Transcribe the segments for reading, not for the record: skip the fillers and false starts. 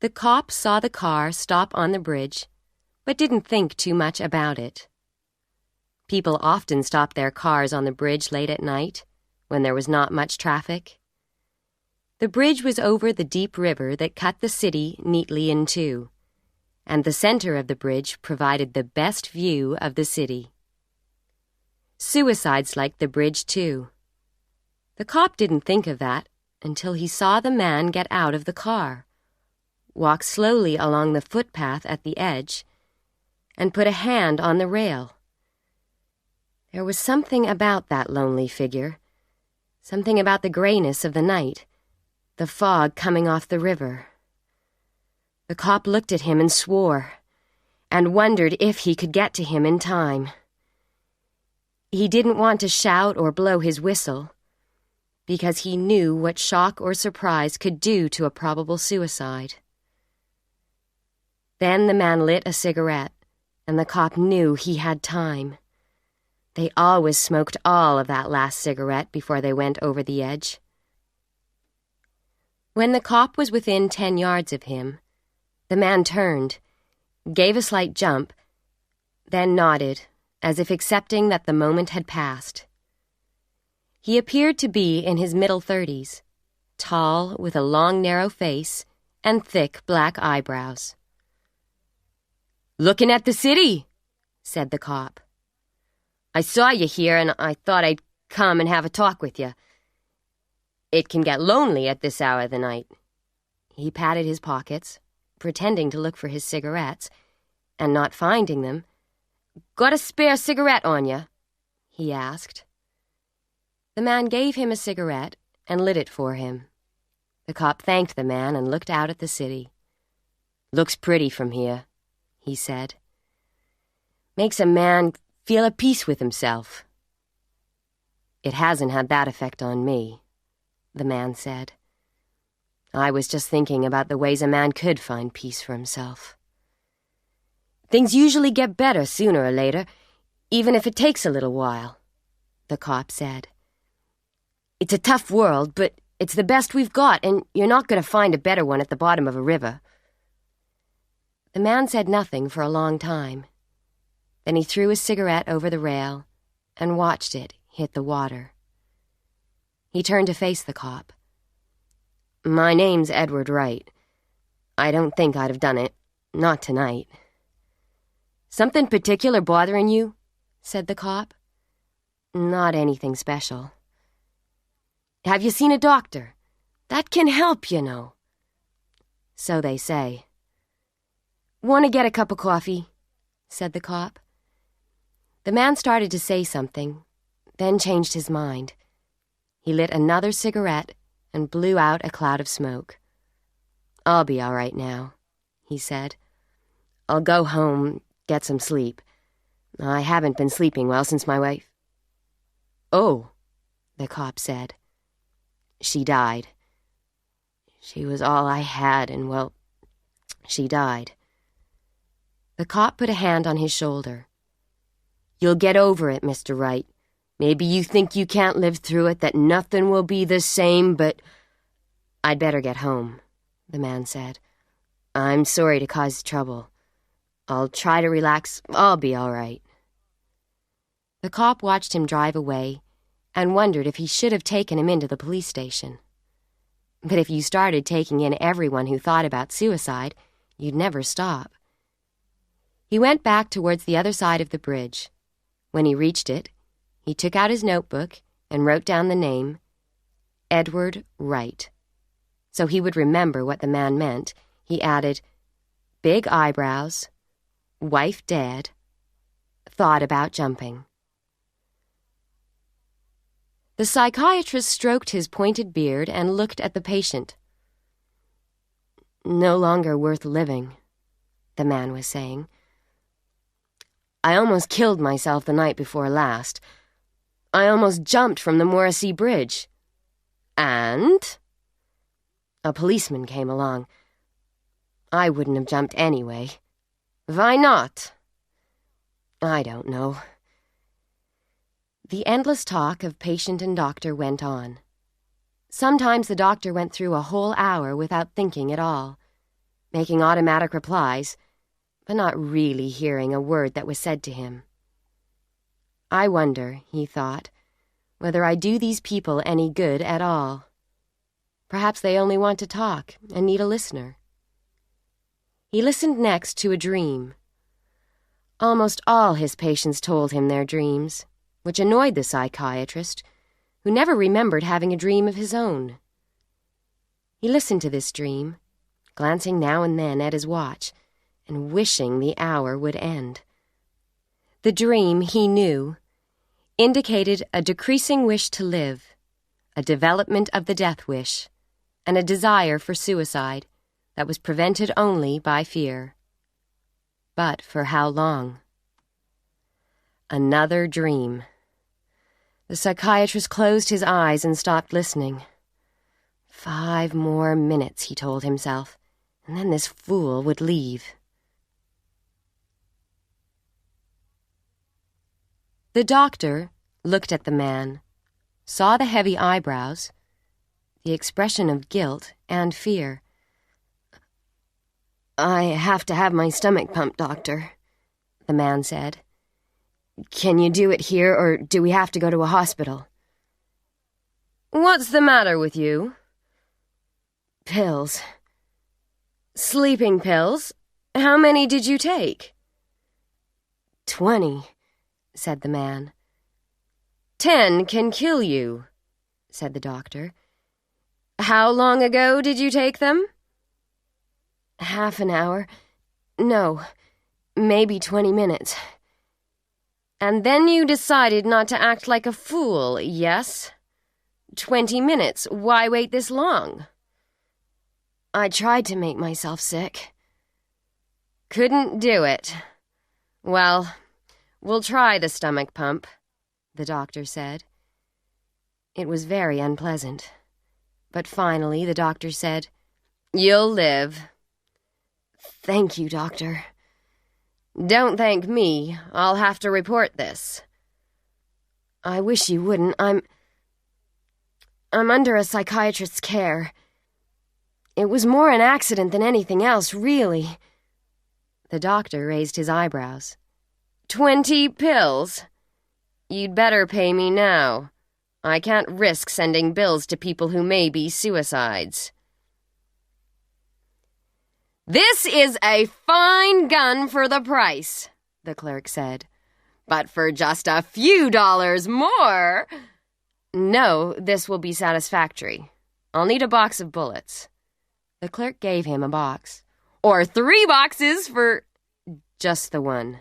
The cop saw the car stop on the bridge, but didn't think too much about it. People often stopped their cars on the bridge late at night, when there was not much traffic. The bridge was over the deep river that cut the city neatly in two, and the center of the bridge provided the best view of the city. Suicides liked the bridge too. The cop didn't think of that until he saw the man get out of the car, walk slowly along the footpath at the edge, and put a hand on the rail. There was something about that lonely figure, something about the grayness of the night, the fog coming off the river. The cop looked at him and swore, and wondered if he could get to him in time. He didn't want to shout or blow his whistle, because he knew what shock or surprise could do to a probable suicide. Then the man lit a cigarette, and the cop knew he had time. They always smoked all of that last cigarette before they went over the edge. When the cop was within 10 yards of him, the man turned, gave a slight jump, then nodded, as if accepting that the moment had passed. He appeared to be in his middle 30s, tall, with a long, narrow face and thick black eyebrows. "Looking at the city," said the cop. "I saw you here, and I thought I'd come and have a talk with you. It can get lonely at this hour of the night." He patted his pockets, pretending to look for his cigarettes, and not finding them. "Got a spare cigarette on you?" he asked. The man gave him a cigarette and lit it for him. The cop thanked the man and looked out at the city. "Looks pretty from here," he said. "Makes a man feel at peace with himself." "It hasn't had that effect on me," the man said. "I was just thinking about the ways a man could find peace for himself." "Things usually get better sooner or later, even if it takes a little while," the cop said. "It's a tough world, but it's the best we've got, and you're not going to find a better one at the bottom of a river." The man said nothing for a long time. Then he threw his cigarette over the rail and watched it hit the water. He turned to face the cop. "My name's Edward Wright. I don't think I'd have done it. Not tonight." "Something particular bothering you?" said the cop. "Not anything special." "Have you seen a doctor? That can help, you know." "So they say." "Want to get a cup of coffee?" said the cop. The man started to say something, then changed his mind. He lit another cigarette and blew out a cloud of smoke. "I'll be all right now," he said. "I'll go home, get some sleep. I haven't been sleeping well since my wife—" "Oh," the cop said. "She died. She was all I had, and, well, she died." The cop put a hand on his shoulder. "You'll get over it, Mr. Wright. Maybe you think you can't live through it, that nothing will be the same, but—" "I'd better get home," the man said. "I'm sorry to cause trouble. I'll try to relax. I'll be all right." The cop watched him drive away and wondered if he should have taken him into the police station. But if you started taking in everyone who thought about suicide, you'd never stop. He went back towards the other side of the bridge. When he reached it, he took out his notebook and wrote down the name, Edward Wright. So he would remember what the man meant. He added, "Big eyebrows, wife dead, thought about jumping." The psychiatrist stroked his pointed beard and looked at the patient. "No longer worth living," the man was saying. "I almost killed myself the night before last. I almost jumped from the Morrissey Bridge. And a policeman came along. I wouldn't have jumped anyway. Why not? I don't know." The endless talk of patient and doctor went on. Sometimes the doctor went through a whole hour without thinking at all. making automatic replies, but not really hearing a word that was said to him. I wonder, he thought, whether I do these people any good at all. Perhaps they only want to talk and need a listener. He listened next to a dream. Almost all his patients told him their dreams, which annoyed the psychiatrist, who never remembered having a dream of his own. He listened to this dream, glancing now and then at his watch, and wishing the hour would end. The dream, he knew, indicated a decreasing wish to live, a development of the death wish, and a desire for suicide that was prevented only by fear. But for how long? Another dream. The psychiatrist closed his eyes and stopped listening. 5 more minutes, he told himself, and then this fool would leave. The doctor looked at the man, saw the heavy eyebrows, the expression of guilt and fear. "I have to have my stomach pumped, doctor," the man said. "Can you do it here, or do we have to go to a hospital?" "What's the matter with you?" "Pills. Sleeping pills? How many did you take?" 20, said the man. 10 can kill you, said the doctor. How long ago did you take them? Half an hour. No, maybe 20 minutes. And then you decided not to act like a fool, yes? 20 minutes. Why wait this long? I tried to make myself sick. Couldn't do it. Well, we'll try the stomach pump, the doctor said. It was very unpleasant. But finally the doctor said, You'll live. Thank you, doctor. Don't thank me. I'll have to report this. I wish you wouldn't. I'm under a psychiatrist's care. It was more an accident than anything else, really. The doctor raised his eyebrows. 20 pills? You'd better pay me now. I can't risk sending bills to people who may be suicides. This is a fine gun for the price, the clerk said. But for just a few dollars more... No, this will be satisfactory. I'll need a box of bullets. The clerk gave him a box. Or 3 boxes for... Just the one.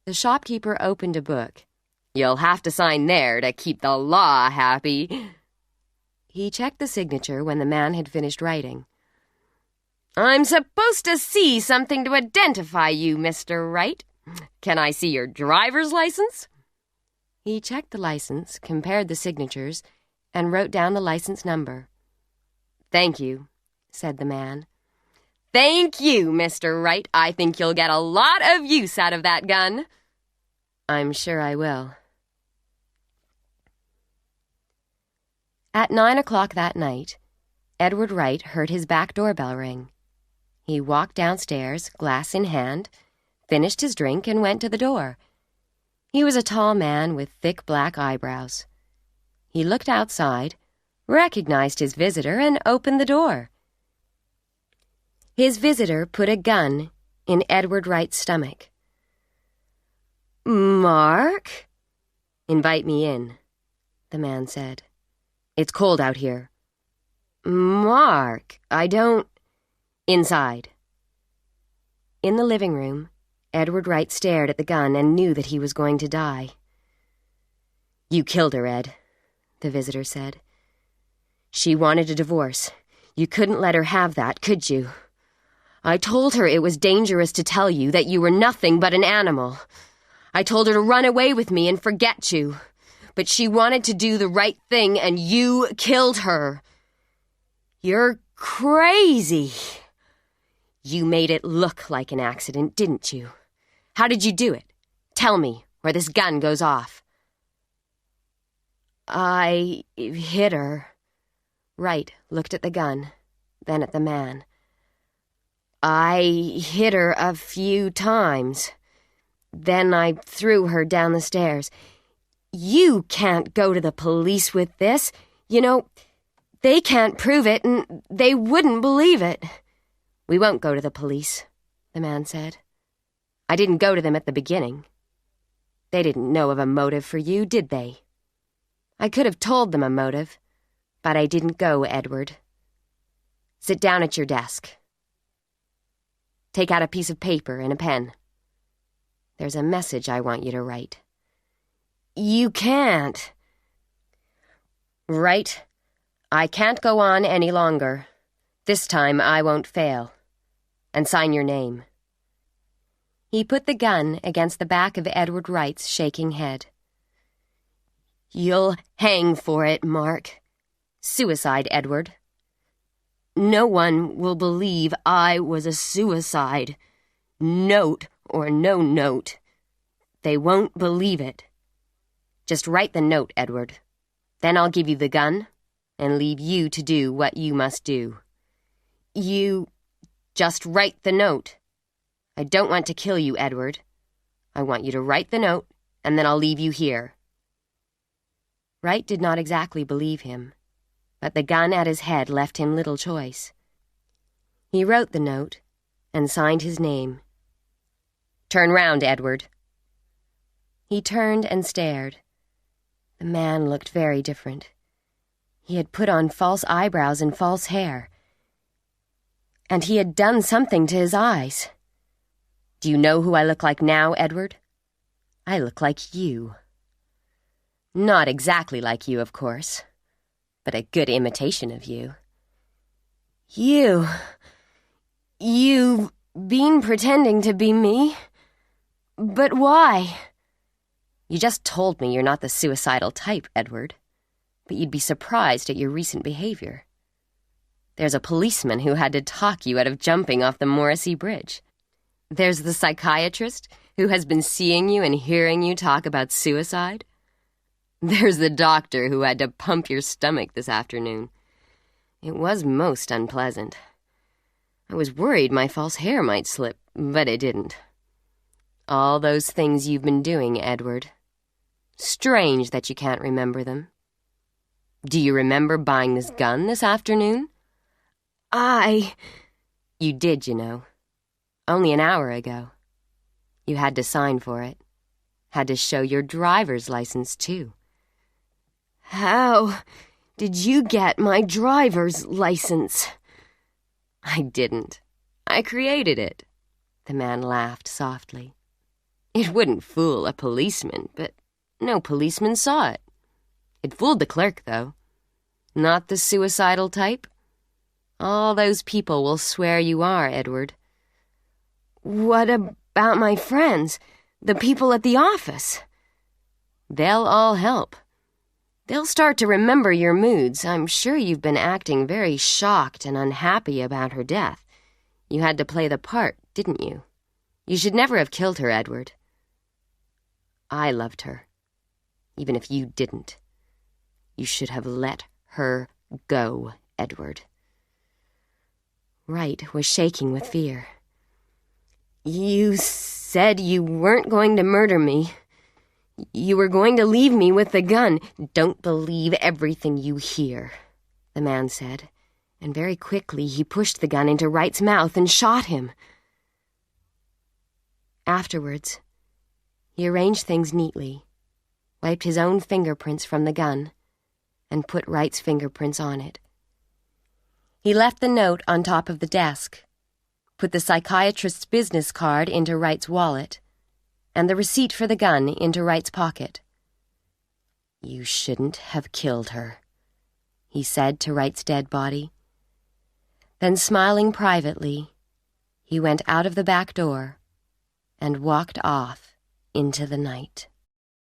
The shopkeeper opened a book. You'll have to sign there to keep the law happy. He checked the signature when the man had finished writing. I'm supposed to see something to identify you, Mr. Wright. Can I see your driver's license? He checked the license, compared the signatures, and wrote down the license number. Thank you, said the man. Thank you, Mr. Wright. I think you'll get a lot of use out of that gun. I'm sure I will. At 9 o'clock that night, Edward Wright heard his back doorbell ring. He walked downstairs, glass in hand, finished his drink, and went to the door. He was a tall man with thick black eyebrows. He looked outside, recognized his visitor, and opened the door. His visitor put a gun in Edward Wright's stomach. Mark? Invite me in, the man said. It's cold out here. Mark, I don't... Inside. In the living room, Edward Wright stared at the gun and knew that he was going to die. You killed her, Ed, the visitor said. She wanted a divorce. You couldn't let her have that, could you? I told her it was dangerous to tell you that you were nothing but an animal. I told her to run away with me and forget you. But she wanted to do the right thing, and you killed her. You're crazy. You made it look like an accident, didn't you? How did you do it? Tell me, or this gun goes off. I hit her. Wright looked at the gun, then at the man. I hit her a few times. Then I threw her down the stairs. You can't go to the police with this. You know, they can't prove it, and they wouldn't believe it. We won't go to the police, the man said. I didn't go to them at the beginning. They didn't know of a motive for you, did they? I could have told them a motive, but I didn't go, Edward. Sit down at your desk. Take out a piece of paper and a pen. There's a message I want you to write. You can't. Right. I can't go on any longer. This time I won't fail. And sign your name. He put the gun against the back of Edward Wright's shaking head. You'll hang for it, Mark. Suicide, Edward. No one will believe I was a suicide. Note or no note. They won't believe it. Just write the note, Edward. Then I'll give you the gun and leave you to do what you must do. You just write the note. I don't want to kill you, Edward. I want you to write the note, and then I'll leave you here. Wright did not exactly believe him, but the gun at his head left him little choice. He wrote the note and signed his name. Turn round, Edward. He turned and stared. The man looked very different. He had put on false eyebrows and false hair, and he had done something to his eyes. Do you know who I look like now, Edward? I look like you. Not exactly like you, of course, but a good imitation of you. You've been pretending to be me? But why? You just told me you're not the suicidal type, Edward, but you'd be surprised at your recent behavior. There's a policeman who had to talk you out of jumping off the Morrissey Bridge. There's the psychiatrist who has been seeing you and hearing you talk about suicide. There's the doctor who had to pump your stomach this afternoon. It was most unpleasant. I was worried my false hair might slip, but it didn't. All those things you've been doing, Edward. Strange that you can't remember them. Do you remember buying this gun this afternoon? You did, you know. Only an hour ago. You had to sign for it. Had to show your driver's license, too. How did you get my driver's license? I didn't. I created it. The man laughed softly. It wouldn't fool a policeman, but no policeman saw it. It fooled the clerk, though. Not the suicidal type? All those people will swear you are, Edward. What about my friends, the people at the office? They'll all help. They'll start to remember your moods. I'm sure you've been acting very shocked and unhappy about her death. You had to play the part, didn't you? You should never have killed her, Edward. I loved her, even if you didn't. You should have let her go, Edward. Wright was shaking with fear. You said you weren't going to murder me. You were going to leave me with the gun. Don't believe everything you hear, the man said, and very quickly he pushed the gun into Wright's mouth and shot him. Afterwards, he arranged things neatly, wiped his own fingerprints from the gun, and put Wright's fingerprints on it. He left the note on top of the desk, put the psychiatrist's business card into Wright's wallet, and the receipt for the gun into Wright's pocket. You shouldn't have killed her, he said to Wright's dead body. Then, smiling privately, he went out of the back door and walked off into the night.